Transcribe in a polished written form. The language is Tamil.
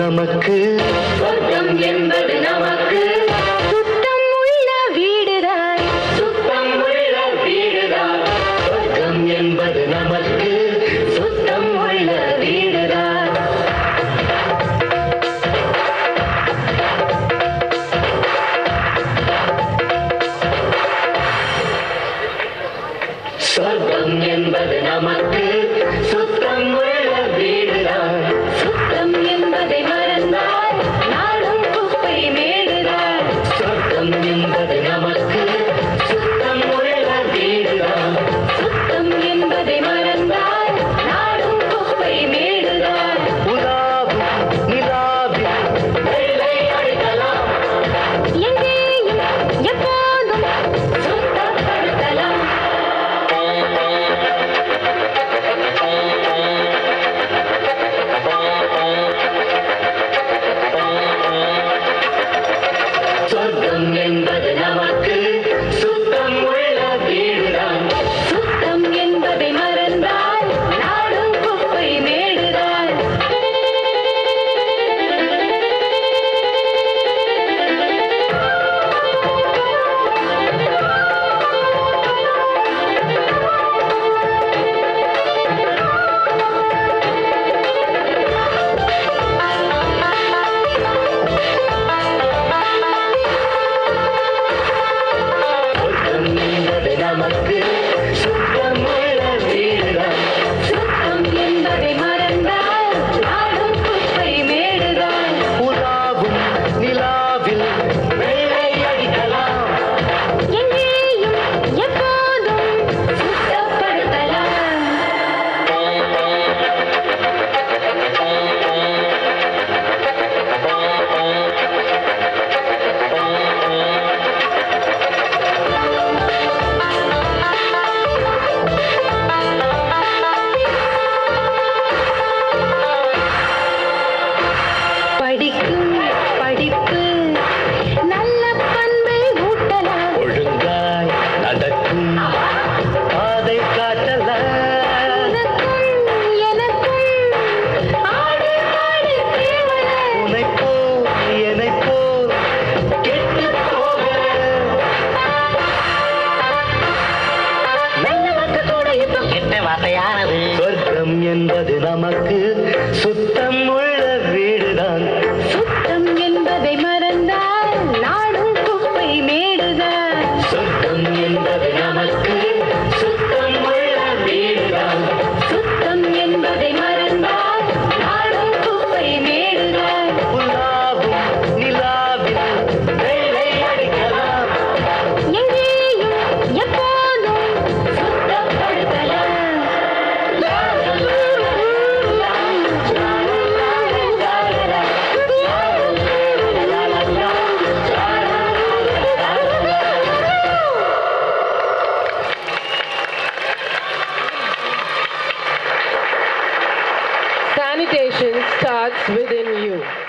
நமக்கு சொர்க்கம் என்பது நமக்கு சுத்தம் உள்ள வீடுதான் சுத்தம் உள்ள வீடுதான் சொர்க்கம் என்பது நமக்கு சுத்தம் உள்ள வீடுதான் சொர்க்கம் என்பது நமக்கு சுத்தம் உள்ள வீடுதான் சுத்தம் என்பதை மறந்தால் நாடும் குப்பை மேடுதான் சொர்க்கம் என்பது நமக்கு சுத்தம் உள்ள வீடுதான் சுத்தம் என்பதை மறந்தால் நாடும் குப்பை மேடுதான் உலாவும் நிலாவில் வெள்ளை அடிக்கலாம் எங்கேயும் எப்போதும் சுத்தப்படுத்தலாம் சொர்க்கம் என்பது நமக்கு சுத்தம் உள்ள வீடுதான் சுத்தம் என்பதை மறந்தால் நாடும் குப்பை மேடுதான் சொர்க்கம் என்பது நமக்கு சுத்தம் உள்ள வீடுதான் சுத்தம் என்பதை மறந்தால் நாடும் குப்பை மேடுதான் உலாவும் நிலாவில் வெள்ளை அடிக்கலாம் எங்கேயும் எப்போதும் சுத்தப்படுத்தலாம் படிக்கும் படிப்பு நல்ல பண்பை ஊட்டலாம் ஒழுங்காய் நடக்கும் பாதை காட்டலாம் உனக்கும் எனக்கும் ஆடு பாடு தேவல உனைப் போல் என்னைப் போல் கெட்டுப் போக நல்ல வார்த்தையோட இப்போ கெட்ட வார்த்தையானது சொர்க்கம் என்பது நமக்கு சுத்தம் உள்ள வீடுதான் சுத்தம் என்பதை மறந்தால் நாடும் குப்பை மேடுதான் சொர்க்கம் என்பது நமக்கு சுத்தம் உள்ள வீடுதான் சுத்தம் என்பதை மறந்தால் நாடும் குப்பை மேடுதான் உலாவும் நிலாவில் வெள்ளை அடிக்கலாம் எங்கேயும் எப்போதும் சுத்தப்படுத்தலாம் Sanitation starts within you.